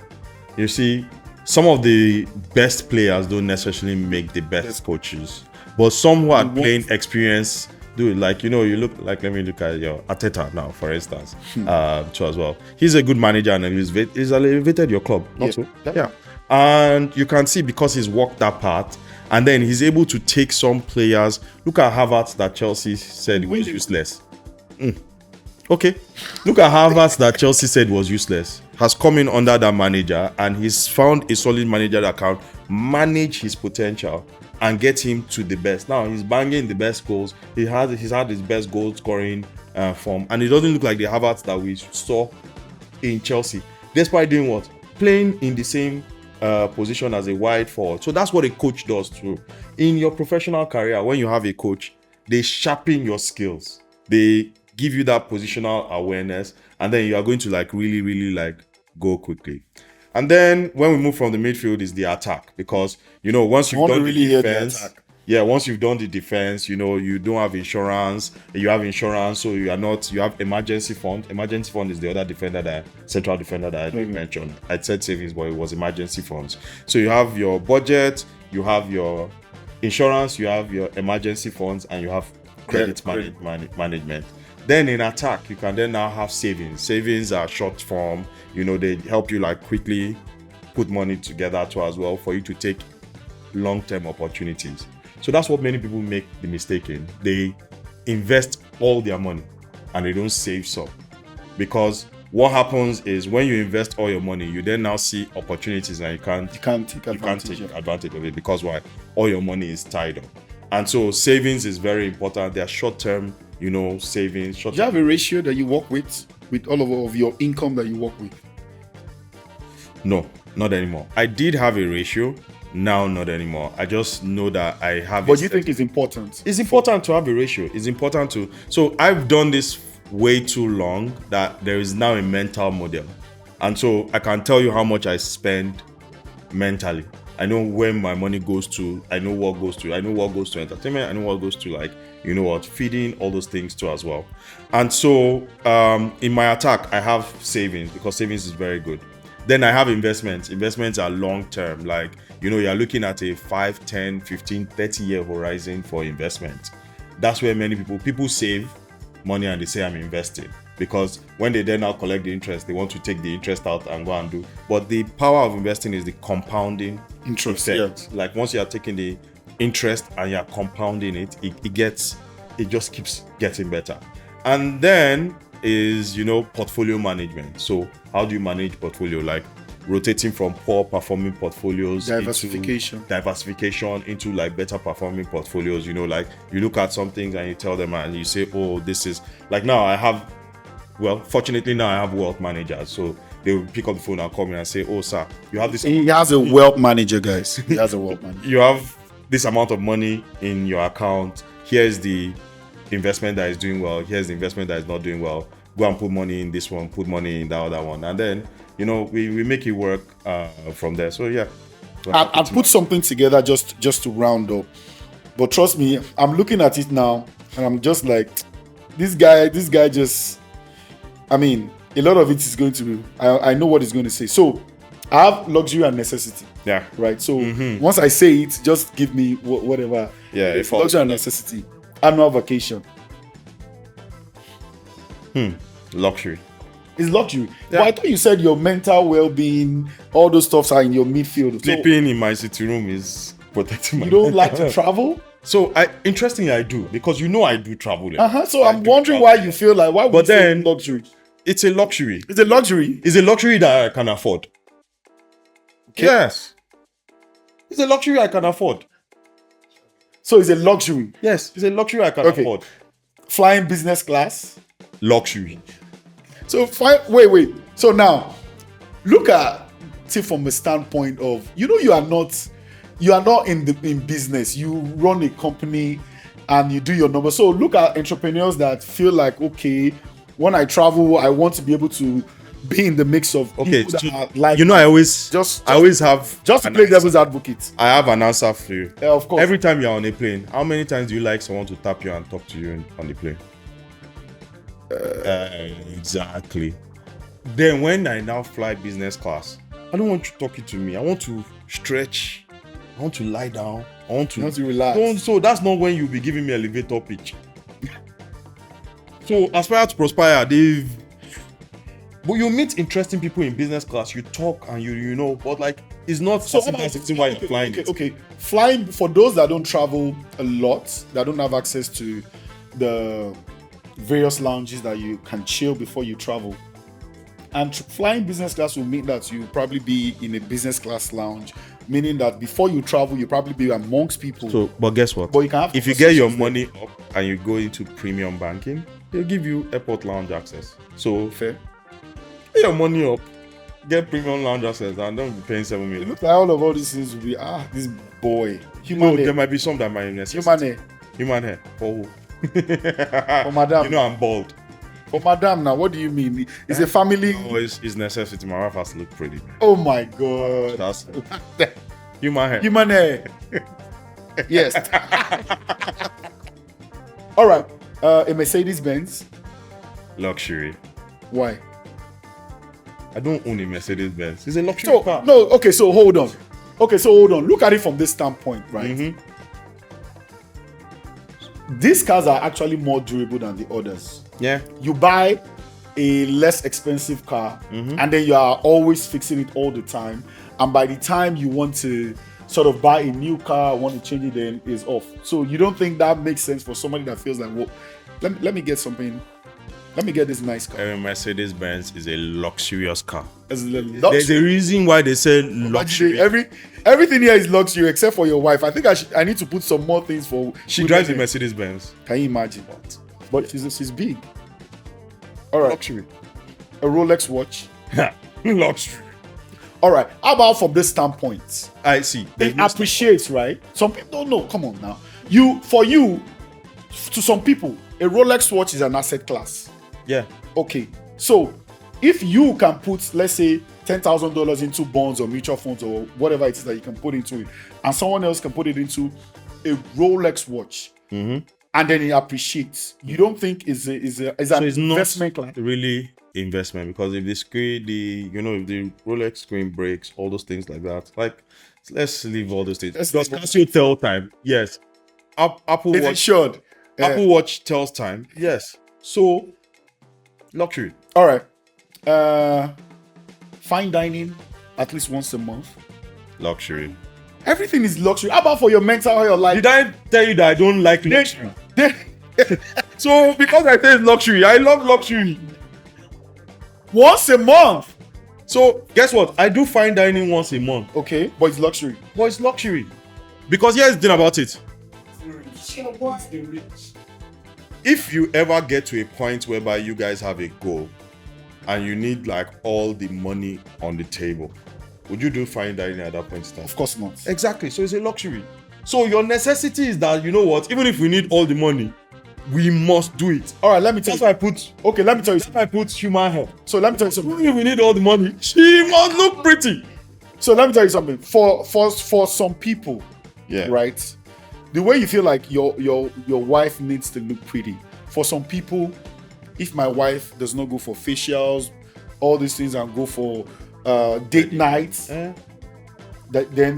You see, some of the best players don't necessarily make the best coaches, but some who are playing experience do it. You look let me look at your Arteta now, for instance, too as well. He's a good manager and he's elevated your club, not so? Yeah. And you can see because he's walked that path And then he's able to take some players. Look at Havertz that Chelsea said was useless. Okay. Look at Havertz that Chelsea said was useless. Has come in under that manager, and he's found a solid manager that can manage his potential and get him to the best. Now he's banging the best goals. He's had his best goal scoring form, and it doesn't look like the Havertz that we saw in Chelsea, despite doing what? Playing in the same position as a wide forward. So that's what a coach does too. In your professional career, when you have a coach, they sharpen your skills. They give you that positional awareness, and then you are going to like really go quickly. And then when we move from the midfield is the attack, because once you've done the defense, once you've done the defense, you don't have insurance. You have insurance, so you have emergency fund. Emergency fund is the other central defender that I mentioned. I said savings, but it was emergency funds. So you have your budget, you have your insurance, you have your emergency funds, and you have credit management. Then in attack, you can then now have savings. Savings are short form. They help you like quickly put money together too as well for you to take long-term opportunities. So that's what many people make the mistake in. They invest all their money and they don't save some. Because what happens is when you invest all your money, you then now see opportunities and you can't take advantage of it. Because why? All your money is tied up. And so savings is very important. They are short-term savings. Do you have a ratio that you work with all of your income that you work with? No, not anymore. I did have a ratio. Now, not anymore. I just know that I have. But you think it's important? It's important to have a ratio. It's important to. So I've done this way too long that there is now a mental model, and so I can tell you how much I spend mentally. I know where my money goes to. I know what goes to. I know what goes to entertainment. I know what goes to feeding, all those things too as well. And so in my attack, I have savings because savings is very good. Then I have investments. Investments are long term. Like, you're looking at a 5, 10, 15, 30 year horizon for investment. That's where many people save money and they say I'm investing. Because when they then now collect the interest, they want to take the interest out and go and do. But the power of investing is the compounding interest effect. Yeah. Like once you are taking the interest and you're compounding it, it just keeps getting better. And then is portfolio management. So how do you manage portfolio? Like rotating from poor performing portfolios diversification into like better performing portfolios. Like you look at some things and you tell them and you say, oh, this is like now fortunately now I have wealth managers, so they will pick up the phone and call me and say, oh sir, you have this. He has a wealth manager, guys. He has a wealth manager. You have this amount of money in your account. Here's the investment that is doing well. Here's the investment that is not doing well. Go and put money in this one, put money in that other one. And then, we make it work from there. So yeah. I put something together just to round up. But trust me, I'm looking at it now and I'm just like, this guy just, a lot of it is going to be, I know what he's going to say. So I have luxury and necessity. Yeah. Right. So once I say it, just give me whatever. Yeah. Luxury and necessity. Annual vacation. Luxury. It's luxury. Yeah. But I thought you said your mental well-being, all those stuffs are in your midfield. Sleeping in my sitting room is protecting my. You don't like to travel? So interestingly, I do, because I do travel. So I'm wondering why you feel like, why would you say luxury? It's a luxury. It's a luxury. It's a luxury that I can afford. Okay. Yes. It's a luxury I can afford. So it's a luxury. Yes, it's a luxury I can afford. Flying business class. Luxury. So wait. So now, look at it from a standpoint of you are not in business. You run a company and you do your numbers. So look at entrepreneurs that feel like, okay, when I travel, I want to be able to be in the mix of people that are like. I always have just to play devil's advocate. I have an answer for you. Yeah, of course. Every time you're on a plane, how many times do you like someone to tap you and talk to you on the plane? Exactly. Then when I now fly business class, I don't want you talking to me. I want to stretch. I want to lie down. I want to relax. So that's not when you'll be giving me elevator pitch. So aspire to prosper, Dave. But you meet interesting people in business class. You talk and but like It's not So that's the reason why you're flying it. Okay. Flying, for those that don't travel a lot, that don't have access to the various lounges that you can chill before you travel. And flying business class will mean that you probably be in a business class lounge, meaning that before you travel, you probably be amongst people. So, but guess what? But you can have if you get your conversations money up and you go into premium banking, they'll give you airport lounge access. So, fair. get your money up, get premium lounge access, and don't be paying 7 It million. looks like all these things will be this boy. No, there might be some that might necessity. Human hair. Human hair. For who? For madam. You know I'm bald. For madam now, what do you mean? It's a family. Oh, it's necessity. My wife has to look pretty, man. Oh my god. That's human hair. Human hair. Yes. All right. A Mercedes Benz. Luxury. Why? I don't own a Mercedes Benz. It's a luxury car. No, okay, so hold on. Look at it from this standpoint, right? Mm-hmm. These cars are actually more durable than the others. Yeah. You buy a less expensive car and then you are always fixing it all the time. And by the time you want to sort of buy a new car, want to change it, then it's off. So you don't think that makes sense for somebody that feels like, well, let me get something. Let me get this nice car. A Mercedes Benz is a luxurious car. As a There's a reason why they say luxury. Everything here is luxury except for your wife. I think I need to put some more things for. She drives a Mercedes Benz. Can you imagine that? But she's big. All right. Luxury. A Rolex watch. Luxury. All right. How about from this standpoint? I see. It appreciates, right? Some people don't know. Come on now. To some people, a Rolex watch is an asset class. Yeah. Okay. So if you can put, let's say, $10,000 into bonds or mutual funds or whatever it is that you can put into it, and someone else can put it into a Rolex watch, and then it appreciates, you don't think is an investment class? Really investment, because if the screen, if the Rolex screen breaks, all those things like that, like, let's leave all those things. Does Casio tell time? Yes. Apple Is Watch it should? Apple Watch tells time. Yes. So luxury. All right. Fine dining at least once a month. Luxury. Everything is luxury. How about for your mental health? Like, Did I tell you that I don't like luxury? So because I say it's luxury, I love luxury. Once a month. So guess what? I do fine dining once a month. Okay, but it's luxury. But it's luxury. Because here's the thing about it. If you ever get to a point whereby you guys have a goal and you need like all the money on the table, would you do fine dining at that point in time? Of course not. Exactly. So it's a luxury. So your necessity is that, you know what, even if we need all the money, we must do it. All right, let me tell you. Let me tell you. If I put human hair. So let me tell you something. Even if we need all the money, she must look pretty. So let me tell you something. For some people, Yeah. right? The way you feel like your wife needs to look pretty. For some people, if my wife does not go for facials, all these things, and go for date nights, then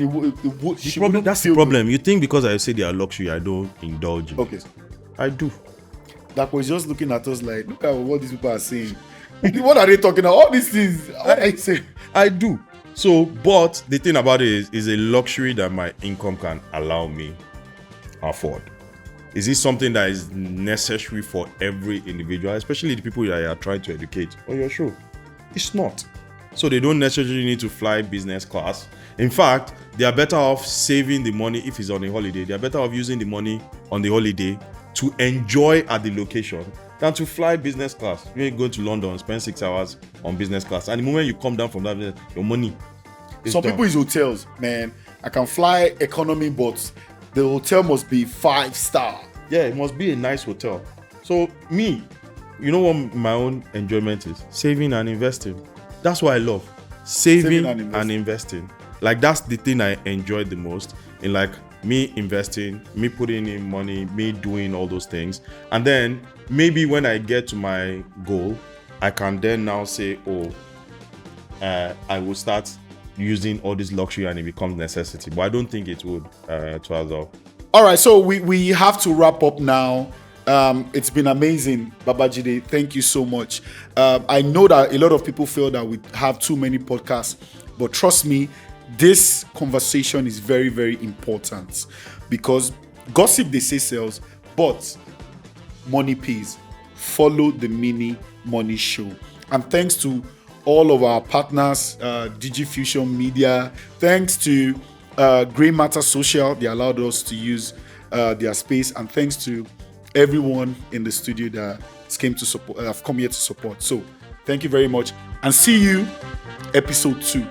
it would. That's the problem. You think because I say they are luxury, I don't indulge in Okay. it. I do. That was just looking at us like, look at what these people are saying. What are they talking about? All these things. What are you saying? I do. So, but the thing about it is a luxury that my income can allow me afford. Is this something that is necessary for every individual, especially the people that you are trying to educate on your show? It's not. So they don't necessarily need to fly business class. In fact, they are better off saving the money if it's on a holiday. They are better off using the money on the holiday to enjoy at the location than to fly business class. You go to London, spend 6 hours on business class, and the moment you come down from that, your money is Some done. people is hotels, man. I can fly economy, but the hotel must be 5-star. Yeah, it must be a nice hotel. So me, you know what my own enjoyment is? Saving and investing. That's what I love. Saving and investing. Like, that's the thing I enjoy the most in, like, me investing, me putting in money, me doing all those things. And then maybe when I get to my goal, I can then now say, I will start using all this luxury and it becomes necessity. But I don't think it would towards all. All right, so we have to wrap up now. It's been amazing, Babajide. Thank you so much. I know that a lot of people feel that we have too many podcasts, but trust me, this conversation is very, very important because gossip, they say sells, but money pays. Follow the Mini Money Show. And thanks to all of our partners, DigiFusion Media, thanks to Grey Matter Social, they allowed us to use their space, and thanks to everyone in the studio that came to support, have come here to support. So thank you very much, and see you episode 2.